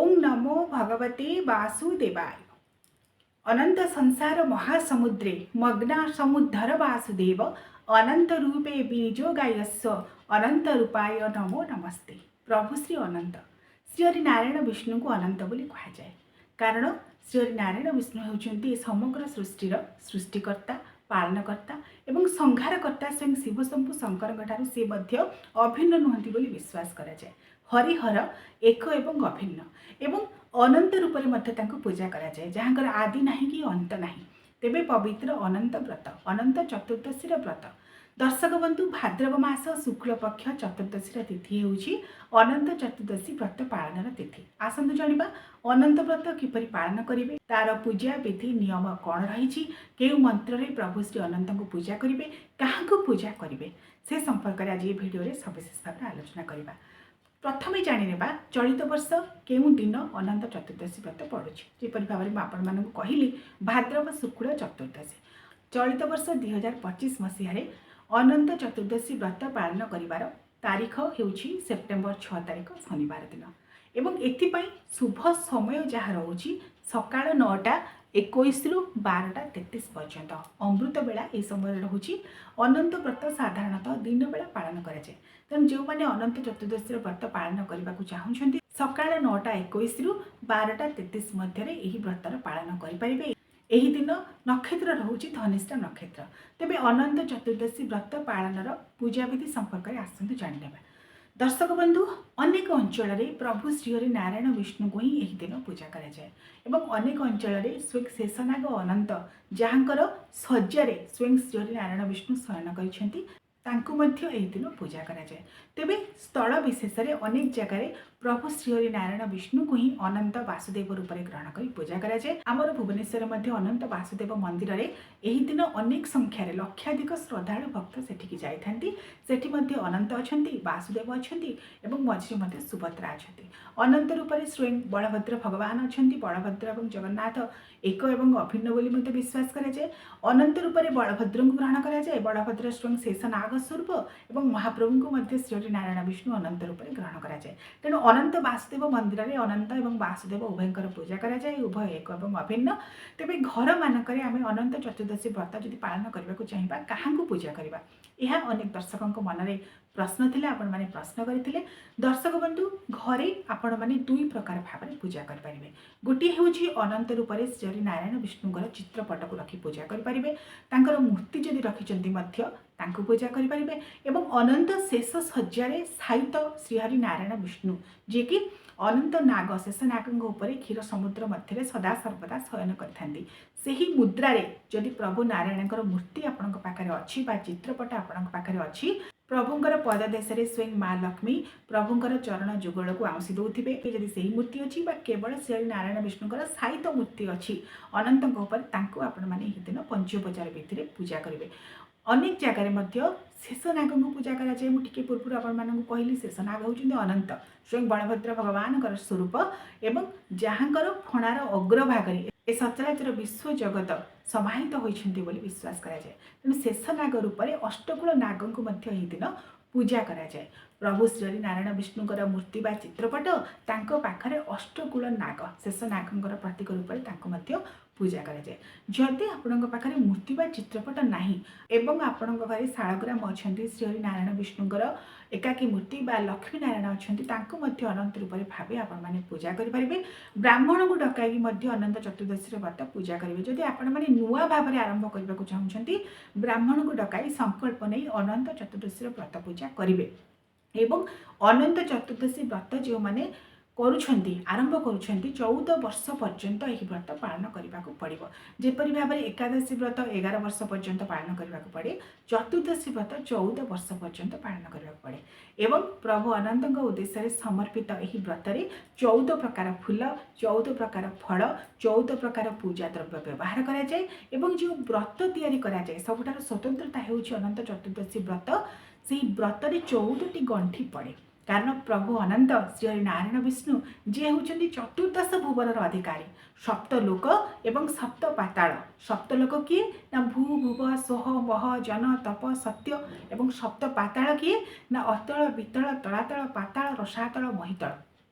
ओम नमो भगवते वासुदेवाय। अनंत संसार महासमुद्रे मग्ना समुद्धर वासुदेव अनंत रूपे बीजोगायस्व अनंत रूपाय नमो नमस्ते। प्रभु श्री अनंत श्री नारायण विष्णु को अनंत बोली कहा जाए, कारण श्री नारायण विष्णु होउछन्ति समग्र सृष्टिर सृष्टिकर्ता, पालनकर्ता एवं संहारकर्ता। स्वयं शिव शंभु शंकर से मध्य अभिन्न नुहति बोली विश्वास करा जाए। हरिहर एक एवं अभिन्न एवं अनंत रूप में पूजा करा जाए, जहाँकर आदि नहीं कि अंत नहीं। तेबे पवित्र अनंत व्रत अनंत चतुर्दशी व्रत दर्शक बंधु भाद्रव मास शुक्ल पक्ष चतुर्दशी तिथि होउछि अनंत चतुर्दशी व्रत पालन तिथि। आसंतु जानिबा अनंत व्रत किपरि पालन करिवे, तार पूजा विधि नियम कौन रही, केउ मंत्र रे प्रभु श्री अनंत को पूजा करिवे, काहाको पूजा करिवे, से संपर्क में आज ये वीडियो रे सविशेष भाव आलोचना करिबा। प्रथम जाणिनेबा चलित वर्ष केउं दिन अनंत चतुर्दशी व्रत पड़ुछि। जेपरि भाव में आपण मानकु कहिली भाद्रव शुक्ल चतुर्दशी चलित वर्ष 2025 मसीह अनंत चतुर्दशी व्रत पालन करिवार तारीख हेउछि सेप्टेम्बर 6 तारीख शनिवार दिन एवं एथिपाई शुभ समय जहाँ रोची सकाळ 9:21 रु 12:33 पर्यंत अमृत बेला ये समय रोची। अनंत व्रत साधारणतः दिन बेला पालन करा जाए, तेणु जो मैंने अनंत चतुर्दशी व्रत पालन करने को चाहूँगी सकाळ 9:21 रु 12:33 मध्य यही व्रतर पालन करें। यही दिन नक्षत्र रोचे धनिष्ठा नक्षत्र। तेबे अनंत चतुर्दशी व्रत पालनर पूजा विधि संपर्क में आसतु जाणिनेबा। दर्शक बंधु अनेक अंचल प्रभु श्रीहरि नारायण विष्णु को ही यही दिन पूजा करा जाए एवं अनेक अंचल स्वयं शेषनाग अनंत जहाँकर शज्या स्वयं श्रीहरि नारायण विष्णु शयन करछन्ति तांकु मध्य एही दिन पूजा करा जाए। तेबे स्थल विशेष में अनेक जगह प्रभु श्रीहरि नारायण विष्णु को ही अनंत वासुदेव रूप में ग्रहण कर पूजा करा जाए। आमर भुवनेश्वर मध्य अनंत वासुदेव मंदिर रे एही दिन अनेक संख्यार लक्षाधिक श्रद्धालु भक्त सेठिकी जाइथांती। सेठी मध्य अनंत अछंती, वासुदेव अछंती एवं मझिरे मध्य सुभद्रा अछंती। अनंत रूप में स्वयं बलभद्र भगवान अछंती। बलभद्र एवं जगन्नाथ एक एवं अभिन्न बोली मध्य विश्वास करा जाए। अनंत रूप में बलभद्र को ग्रहण करा जाए। बलभद्र स्वयं शेषनाग स्वरूप एवं महाप्रभु को मध्य श्री नारायण विष्णु अनंत रूप में ग्रहण करा जाए। तेणु अनंत वासुदेव मंदिर में अनंत एवं वासुदेव उभयंकर पूजा करा जाए, उभय एक एवं अभिन्न। तेबे घर मानक आम अनंत चतुर्दशी व्रत जदि पालन करने को चाहिए क्या पूजा करवा, यह अनेक दर्शकों मन में प्रश्न थे। आपण मैंने प्रश्न करते दर्शक बंधु घरे आपण मैंने दुई प्रकार भाव में पूजा करेंगे। गोटे हूँ अनंत रूप में श्री नारायण विष्णुଙ୍କର चित्रपट को रखी पूजा करेंगे, मूर्ति जदि रखिंट पूजा करेंगे एवं अनंत शेष शज्या साहित श्रीहरि नारायण विष्णु जी कि अनंत नाग शेष नागों क्षीर समुद्र मध्य सदा सर्वदा शयन करथांती। सही मुद्रारे जदि प्रभु नारायण मूर्ति आपण पाखे अच्छी बा चित्रपट आपण पाखे अच्छी, प्रभुंकर पददेश स्वयं माँ लक्ष्मी प्रभुंकर चरण जुगल को आउसी दौथे। जदि सही मूर्ति अच्छी बा केवल श्री नारायण विष्णुकर साहित्य मूर्ति अच्छी अनंत आपण मैंने दिन पंचोपचार विधि पूजा करेंगे। अनेक जगह शेषनाग को पूजा करा जाए। मुझे पूर्व आपण कहली शेषनाग होउछन्ति अनंत स्वयं बलभद्र भगवान स्वरूप एवं जहाँकर फणार अग्रभाग ए सचराचर विश्व जगत समाहित होइछन्ति बोली विश्वास करा जाए। तेणु शेषनाग रूप में अष्टकूल नाग को मध्य एही दिन पूजा करा जाए। प्रभु श्री नारायण विष्णुकर मूर्ति बा चित्रपट तांको पाखरे अष्टकूल नाग शेष नागंकर प्रतीक रूप में पूजा करा जाए। जदि आपण पाखे मूर्ति बा चित्रपट नाही एवं आपण घरे शालग्राम अच्छी श्री नारायण विष्णुकर एकाकी मूर्ति बा लक्ष्मी नारायण अच्छा अनंत रूप भाव आपण मैंने पूजा करेंगे। ब्राह्मण को डकाई अनंत चतुर्दशी व्रत पूजा करेंगे। जदि आपण मैंने नुआ भाव में आरंभ करने को चाहते ब्राह्मण को डकाई संकल्प नहीं अनंत चतुर्दशी व्रत पूजा करेंगे एवं अनंत चतुर्दशी व्रत जो मैंने करुछंती आरंभ करुछंती 14 वर्ष पर्यंत यही व्रत पालन करने को पड़ो। जेपरी भाव में एकादशी व्रत 11 वर्ष पर्यंत पालन करने को पड़े, चतुर्दशी व्रत 14 वर्ष पर्यंत पालन करने को पड़े एवं प्रभु अनंत उद्देश्य समर्पित यही व्रत 14 प्रकार फूल 14 प्रकार फल 14 प्रकार पूजा द्रव्य व्यवहार करा जाए एवं जो व्रत तैयारी करा जाए सबुठार स्वतंत्रता हेउछि अनंत चतुर्दशी व्रत। से व्रत 14टी गंठी पड़े, कारण प्रभु अनंत श्री नारायण विष्णु जी होती चतुर्दश भुवनर अधिकारी। सप्तलोक एवं सप्त पाताल। सप्तलोक किए ना भू भुव सोह मह जन तप सत्य एवं सप्त पाताल किए ना अतल वितल तलातल पाताल रसातल महितल।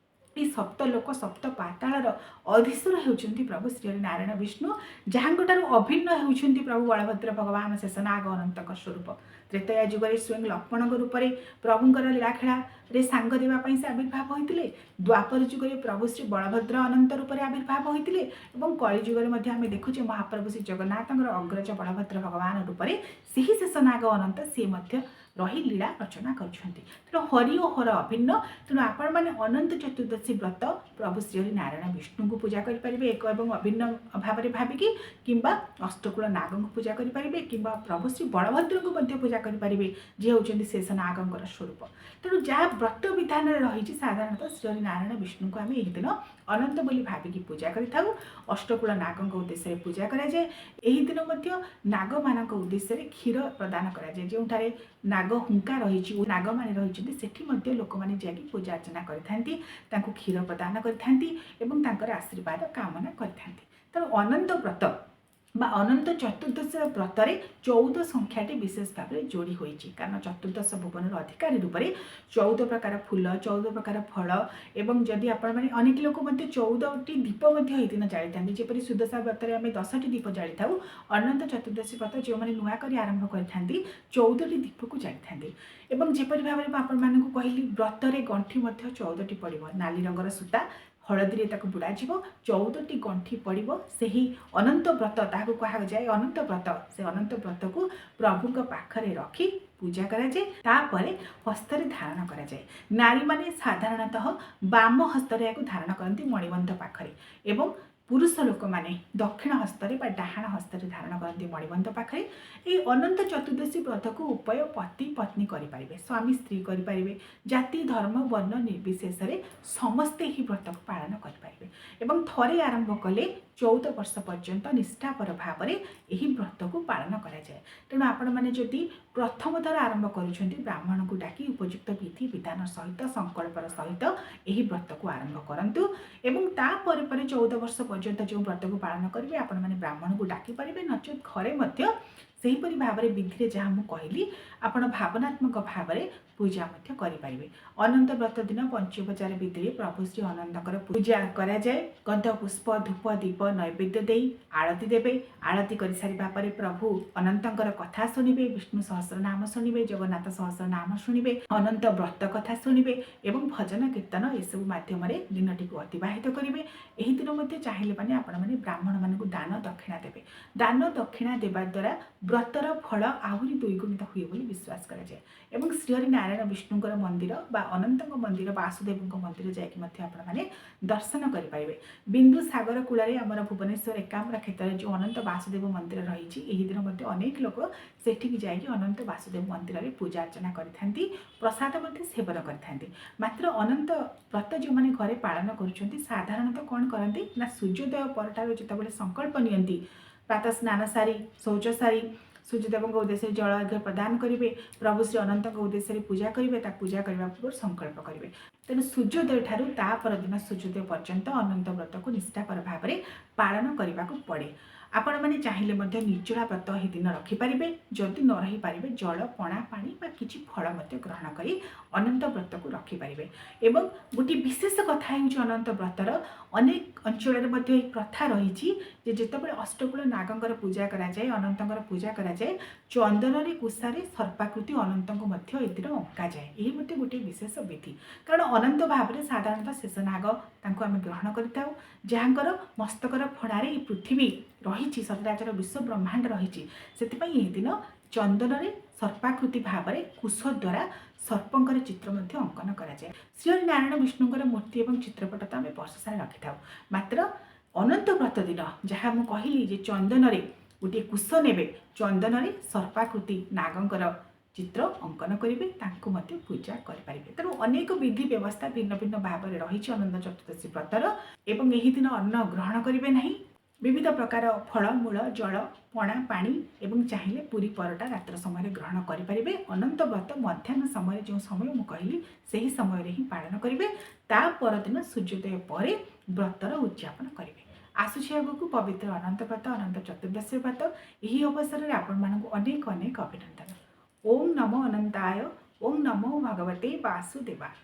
এই ସପ୍ତ ଲୋକ ସପ୍ତ ପାତାଳର ଅଧୀଶ୍ୱର ହେଉଛନ୍ତି ପ୍ରଭୁ ଶ୍ରୀ ନାରାୟଣ ବିଷ୍ଣୁ, ଯାହାଙ୍କଠାରୁ ଅଭିନ୍ନ ହେଉଛନ୍ତି ପ୍ରଭୁ ବଳଭଦ୍ର ଭଗବାନ ଶେଷନାଗ ଅନନ୍ତଙ୍କ ସ୍ୱରୂପ। ତ୍ରେତୟା ଯୁଗରେ ସ୍ୱୟଂ ଲକ୍ଷ୍ମଣଙ୍କ ରୂପରେ ପ୍ରଭୁଙ୍କର ଲୀଳାଖେଳାରେ ସାଙ୍ଗ ଦେବା ପାଇଁ ସେ ଆବିର୍ଭାବ ହୋଇଥିଲେ। ଦ୍ୱାପର ଯୁଗରେ ପ୍ରଭୁ ଶ୍ରୀ ବଳଭଦ୍ର ଅନନ୍ତ ରୂପରେ ଆବିର୍ଭାବ ହୋଇଥିଲେ ଏବଂ କଳି ଯୁଗରେ ମଧ୍ୟ ଆମେ ଦେଖୁଛେ ମହାପ୍ରଭୁ ଶ୍ରୀ ଜଗନ୍ନାଥଙ୍କର ଅଗ୍ରଜ ବଳଭଦ୍ର ଭଗବାନ ରୂପରେ ସେହି ଶେଷନାଗ ଅନନ୍ତ ସିଏ ମଧ୍ୟ ରହି ଲୀଳା ରଚନା କରୁଛନ୍ତି। ତେଣୁ ହରି ଓ ହର ଅଭିନ୍ନ। ତେଣୁ ଆପଣମାନେ ଅନନ୍ତ ଚତୁର୍ଦ୍ଦଶୀ ବ୍ରତ ପ୍ରଭୁ ଶ୍ରୀ ନାରାୟଣ ବିଷ୍ଣୁଙ୍କୁ ପୂଜା କରିପାରିବେ ଏକ ଏବଂ ଅଭିନ୍ନ ଭାବରେ ଭାବିକି, କିମ୍ବା ଅଷ୍ଟକୂଳ ନାଗଙ୍କୁ ପୂଜା କରିପାରିବେ, କିମ୍ବା ପ୍ରଭୁ ଶ୍ରୀ ବଳଭଦ୍ରଙ୍କୁ ମଧ୍ୟ ପୂଜା କରିପାରିବେ, ଯିଏ ହେଉଛନ୍ତି ଶେଷନାଗଙ୍କର ସ୍ୱରୂପ। ତେଣୁ ଯାହା ବ୍ରତ ବିଧାନରେ ରହିଛି ସାଧାରଣତଃ ଶ୍ରୀ ନାରାୟଣ ବିଷ୍ଣୁଙ୍କୁ ଆମେ ଏହି ଦିନ ଅନନ୍ତ ବୋଲି ଭାବିକି ପୂଜା କରିଥାଉ। ଅଷ୍ଟକୂଳ ନାଗଙ୍କ ଉଦ୍ଦେଶ୍ୟରେ ପୂଜା କରାଯାଏ। ଏହି ଦିନ ମଧ୍ୟ ନାଗମାନଙ୍କ ଉଦ୍ଦେଶ୍ୟରେ କ୍ଷୀର ପ୍ରଦାନ କରାଯାଏ। ଯେଉଁଠାରେ ନାଗ ହୁଙ୍କା ରହିଛି, ନାଗମାନେ ରହିଛନ୍ତି, ସେଠି ମଧ୍ୟ ଲୋକମାନେ ଯାଇକି ପୂଜା ଅର୍ଚ୍ଚନା କରିଥାନ୍ତି, ତାଙ୍କୁ କ୍ଷୀର ପ୍ରଦାନ କରିଥାନ୍ତି ଏବଂ ତାଙ୍କର ଆଶୀର୍ବାଦ କାମନା କରିଥାନ୍ତି। ତେଣୁ ଅନନ୍ତ ବ୍ରତ ବା ଅନନ୍ତ ଚତୁର୍ଦ୍ଦଶୀର ବ୍ରତରେ 14 ସଂଖ୍ୟାଟି ବିଶେଷ ଭାବରେ ଯୋଡ଼ି ହୋଇଛି। କାରଣ ଚତୁର୍ଦ୍ଦଶ ଭୁବନର ଅଧିକାରୀ ରୂପରେ 14 ପ୍ରକାର ଫୁଲ, 14 ପ୍ରକାର ଫଳ ଏବଂ ଯଦି ଆପଣମାନେ ଅନେକ ଲୋକ ମଧ୍ୟ 14ଟି ଦୀପ ମଧ୍ୟ ଏହି ଦିନ ଜାଳିଥାନ୍ତି। ଯେପରି ସୁଦଶା ବ୍ରତରେ ଆମେ 10ଟି ଦୀପ ଜାଳିଥାଉ, ଅନନ୍ତ ଚତୁର୍ଦ୍ଦଶୀ ବ୍ରତ ଯେଉଁମାନେ ନୂଆ କରି ଆରମ୍ଭ କରିଥାନ୍ତି 14ଟି ଦୀପକୁ ଜାଳିଥାନ୍ତି। ଏବଂ ଯେପରି ଭାବରେ ମୁଁ ଆପଣମାନଙ୍କୁ କହିଲି, ବ୍ରତରେ ଗଣ୍ଠି ମଧ୍ୟ 14ଟି ପଡ଼ିବ। ନାଲି ରଙ୍ଗର ସୂତା ହଳଦୀରେ ତାକୁ ବୁଡ଼ାଯିବ, 14ଟି ଗଣ୍ଠି ପଡ଼ିବ। ସେହି ଅନନ୍ତ ବ୍ରତ ତାହାକୁ କୁହାଯାଏ ଅନନ୍ତ ବ୍ରତ। ସେ ଅନନ୍ତ ବ୍ରତକୁ ପ୍ରଭୁଙ୍କ ପାଖରେ ରଖି ପୂଜା କରାଯାଏ। ତାପରେ ହସ୍ତରେ ଧାରଣ କରାଯାଏ। ନାରୀମାନେ ସାଧାରଣତଃ ବାମ ହସ୍ତରେ ଏହାକୁ ଧାରଣ କରନ୍ତି ମଣିବନ୍ଧ ପାଖରେ, ଏବଂ ପୁରୁଷ ଲୋକମାନେ ଦକ୍ଷିଣ ହସ୍ତରେ ବା ଡାହାଣ ହସ୍ତରେ ଧାରଣ କରନ୍ତି ମଣିବନ୍ଧ ପାଖରେ। ଏହି ଅନନ୍ତ ଚତୁର୍ଦ୍ଦଶୀ ବ୍ରତକୁ ଉଭୟ ପତି ପତ୍ନୀ କରିପାରିବେ, ସ୍ୱାମୀ ସ୍ତ୍ରୀ କରିପାରିବେ, ଜାତି ଧର୍ମ ବର୍ଣ୍ଣ ନିର୍ବିଶେଷରେ ସମସ୍ତେ ଏହି ବ୍ରତକୁ ପାଳନ କରିପାରିବେ। ଏବଂ ଥରେ ଆରମ୍ଭ କଲେ 14 ବର୍ଷ ପର୍ଯ୍ୟନ୍ତ ନିଷ୍ଠାପର ଭାବରେ ଏହି ବ୍ରତକୁ ପାଳନ କରାଯାଏ। ତେଣୁ ଆପଣମାନେ ଯଦି ପ୍ରଥମ ଥର ଆରମ୍ଭ କରୁଛନ୍ତି, ବ୍ରାହ୍ମଣକୁ ଡାକି ଉପଯୁକ୍ତ ବିଧି ବିଧାନ ସହିତ ସଂକଳ୍ପର ସହିତ ଏହି ବ୍ରତକୁ ଆରମ୍ଭ କରନ୍ତୁ। ଏବଂ ତାପରେ ପରେ 14 ବର୍ଷ ପର୍ଯ୍ୟନ୍ତ ଯେଉଁ ବ୍ରତକୁ ପାଳନ କରିବେ, ଆପଣମାନେ ବ୍ରାହ୍ମଣକୁ ଡାକିପାରିବେ, ନଚେତ୍ ଘରେ ମଧ୍ୟ ସେହିପରି ଭାବରେ ବିଧିରେ ଯାହା ମୁଁ କହିଲି ଆପଣ ଭାବନାତ୍ମକ ଭାବରେ ପୂଜା ମଧ୍ୟ କରିପାରିବେ। ଅନନ୍ତ ବ୍ରତ ଦିନ ପଞ୍ଚୋପଚାର ବିଧିରେ ପ୍ରଭୁ ଶ୍ରୀ ଅନନ୍ତଙ୍କର ପୂଜା କରାଯାଏ। ଗନ୍ଧ ପୁଷ୍ପ ଧୂପ ଦୀପ ନୈବେଦ୍ୟ ଦେଇ ଆଳତି ଦେବେ। ଆଳତି କରିସାରିବା ପରେ ପ୍ରଭୁ ଅନନ୍ତଙ୍କର କଥା ଶୁଣିବେ, ବିଷ୍ଣୁ ସହସ୍ର ନାମ ଶୁଣିବେ, ଜଗନ୍ନାଥ ସହସ୍ର ନାମ ଶୁଣିବେ, ଅନନ୍ତ ବ୍ରତ କଥା ଶୁଣିବେ ଏବଂ ଭଜନ କୀର୍ତ୍ତନ ଏସବୁ ମାଧ୍ୟମରେ ଦିନଟିକୁ ଅତିବାହିତ କରିବେ। ଏହି ଦିନ ମଧ୍ୟ ଚାହିଁଲେ ମାନେ ଆପଣମାନେ ବ୍ରାହ୍ମଣମାନଙ୍କୁ ଦାନ ଦକ୍ଷିଣା ଦେବେ। ଦାନ ଦକ୍ଷିଣା ଦେବା ଦ୍ୱାରା ବ୍ରତର ଫଳ ଆହୁରି ଦ୍ୱିଗୁଣିତ ହୁଏ ବୋଲି ବିଶ୍ୱାସ କରାଯାଏ। ଏବଂ ଶ୍ରୀହରି ନାରାୟଣ ବିଷ୍ଣୁଙ୍କର ମନ୍ଦିର ବା ଅନନ୍ତଙ୍କ ମନ୍ଦିର ବାସୁଦେବଙ୍କ ମନ୍ଦିର ଯାଇକି ମଧ୍ୟ ଆପଣମାନେ ଦର୍ଶନ କରିପାରିବେ। ବିନ୍ଦୁ ସାଗର କୂଳରେ ଆମର ଭୁବନେଶ୍ୱର ଏକାମ୍ର କ୍ଷେତ୍ରରେ ଯେଉଁ ଅନନ୍ତ ବାସୁଦେବ ମନ୍ଦିର ରହିଛି, ଏହି ଦିନ ମଧ୍ୟ ଅନେକ ଲୋକ ସେଠିକି ଯାଇକି ଅନନ୍ତ ବାସୁଦେବ ମନ୍ଦିରରେ ପୂଜା ଅର୍ଚ୍ଚନା କରିଥାନ୍ତି, ପ୍ରସାଦ ମଧ୍ୟ ସେବନ କରିଥାନ୍ତି। ମାତ୍ର ଅନନ୍ତ ବ୍ରତ ଯେଉଁମାନେ ଘରେ ପାଳନ କରୁଛନ୍ତି ସାଧାରଣତଃ କ'ଣ କରନ୍ତି ନା, ସୂର୍ଯ୍ୟୋଦୟ ପରଠାରୁ ଯେତେବେଳେ ସଂକଳ୍ପ ନିଅନ୍ତି, ପ୍ରାତଃ ସ୍ନାନ ସାରି ଶୌଚ ସାରି ସୂର୍ଯ୍ୟଦେବଙ୍କ ଉଦ୍ଦେଶ୍ୟରେ ଜଳ ଅର୍ଘ୍ୟ ପ୍ରଦାନ କରିବେ, ପ୍ରଭୁ ଶ୍ରୀ ଅନନ୍ତଙ୍କ ଉଦ୍ଦେଶ୍ୟରେ ପୂଜା କରିବେ, ତା ପୂଜା କରିବା ପୂର୍ବରୁ ସଂକଳ୍ପ କରିବେ। ତେଣୁ ସୂର୍ଯ୍ୟୋଦୟ ଠାରୁ ତା ପରଦିନ ସୂର୍ଯ୍ୟୋଦୟ ପର୍ଯ୍ୟନ୍ତ ଅନନ୍ତ ବ୍ରତକୁ ନିଷ୍ଠାପର ଭାବରେ ପାଳନ କରିବାକୁ ପଡ଼େ। ଆପଣମାନେ ଚାହିଁଲେ ମଧ୍ୟ ନିର୍ଜଳା ବ୍ରତ ଏହି ଦିନ ରଖିପାରିବେ। ଯଦି ନ ରହିପାରିବେ, ଜଳ ପଣା ପାଣି ବା କିଛି ଫଳ ମଧ୍ୟ ଗ୍ରହଣ କରି ଅନନ୍ତ ବ୍ରତକୁ ରଖିପାରିବେ। ଏବଂ ଗୋଟିଏ ବିଶେଷ କଥା ହେଉଛି ଅନନ୍ତ ବ୍ରତର, ଅନେକ ଅଞ୍ଚଳରେ ମଧ୍ୟ ଏହି ପ୍ରଥା ରହିଛି ଯେ ଯେତେବେଳେ ଅଷ୍ଟକୂଳ ନାଗଙ୍କର ପୂଜା କରାଯାଏ, ଅନନ୍ତଙ୍କର ପୂଜା କରାଯାଏ, ଚନ୍ଦନରେ କୁଶାରେ ସର୍ପାକୃତି ଅନନ୍ତଙ୍କୁ ମଧ୍ୟ ଏଥିରେ ଅଙ୍କାଯାଏ। ଏହି ମଧ୍ୟ ଗୋଟିଏ ବିଶେଷ ବିଧି। କାରଣ ଅନନ୍ତ ଭାବରେ ସାଧାରଣତଃ ଶେଷନାଗ ତାଙ୍କୁ ଆମେ ଗ୍ରହଣ କରିଥାଉ, ଯାହାଙ୍କର ମସ୍ତକର ଫଣାରେ ଏହି ପୃଥିବୀ ରହିଛି, ସଚରାଚର ବିଶ୍ୱ ବ୍ରହ୍ମାଣ୍ଡ ରହିଛି। ସେଥିପାଇଁ ଏହି ଦିନ ଚନ୍ଦନରେ ସର୍ପାକୃତି ଭାବରେ କୁଶ ଦ୍ୱାରା ସର୍ପଙ୍କର ଚିତ୍ର ମଧ୍ୟ ଅଙ୍କନ କରାଯାଏ। ଶ୍ରୀହରି ନାରାୟଣ ବିଷ୍ଣୁଙ୍କର ମୂର୍ତ୍ତି ଏବଂ ଚିତ୍ରପଟ ତ ଆମେ ବର୍ଷ ସାରା ରଖିଥାଉ, ମାତ୍ର ଅନନ୍ତ ବ୍ରତ ଦିନ ଯାହା ମୁଁ କହିଲି ଯେ ଚନ୍ଦନରେ ଗୋଟିଏ କୁଶ ନେବେ, ଚନ୍ଦନରେ ସର୍ପାକୃତି ନାଗଙ୍କର ଚିତ୍ର ଅଙ୍କନ କରିବେ, ତାଙ୍କୁ ମଧ୍ୟ ପୂଜା କରିପାରିବେ। ତେଣୁ ଅନେକ ବିଧି ବ୍ୟବସ୍ଥା ଭିନ୍ନ ଭିନ୍ନ ଭାବରେ ରହିଛି ଅନନ୍ତ ଚତୁର୍ଦ୍ଦଶୀ ବ୍ରତର। ଏବଂ ଏହି ଦିନ ଅନ୍ନ ଗ୍ରହଣ କରିବେ ନାହିଁ। विविध प्रकार फल मूल जल पणा पानी एवं चाहिए पूरी परोटा रात्र समय ग्रहण करेंगे। अनंत व्रत मध्याह्न समय जो समय मुझे कहली से ही समय ही पालन करेंगे। ता परदिन सूर्योदय पर व्रतर उद्यापन करेंगे। आसुची आगक पवित्र अनंत व्रत अनंत चतुर्दशी व्रत यही अवसर में आपण मानक अनेक अनेक अभिनंदन। ओम नमो अनंताय। ओम नमो भगवते वासुदेवाय।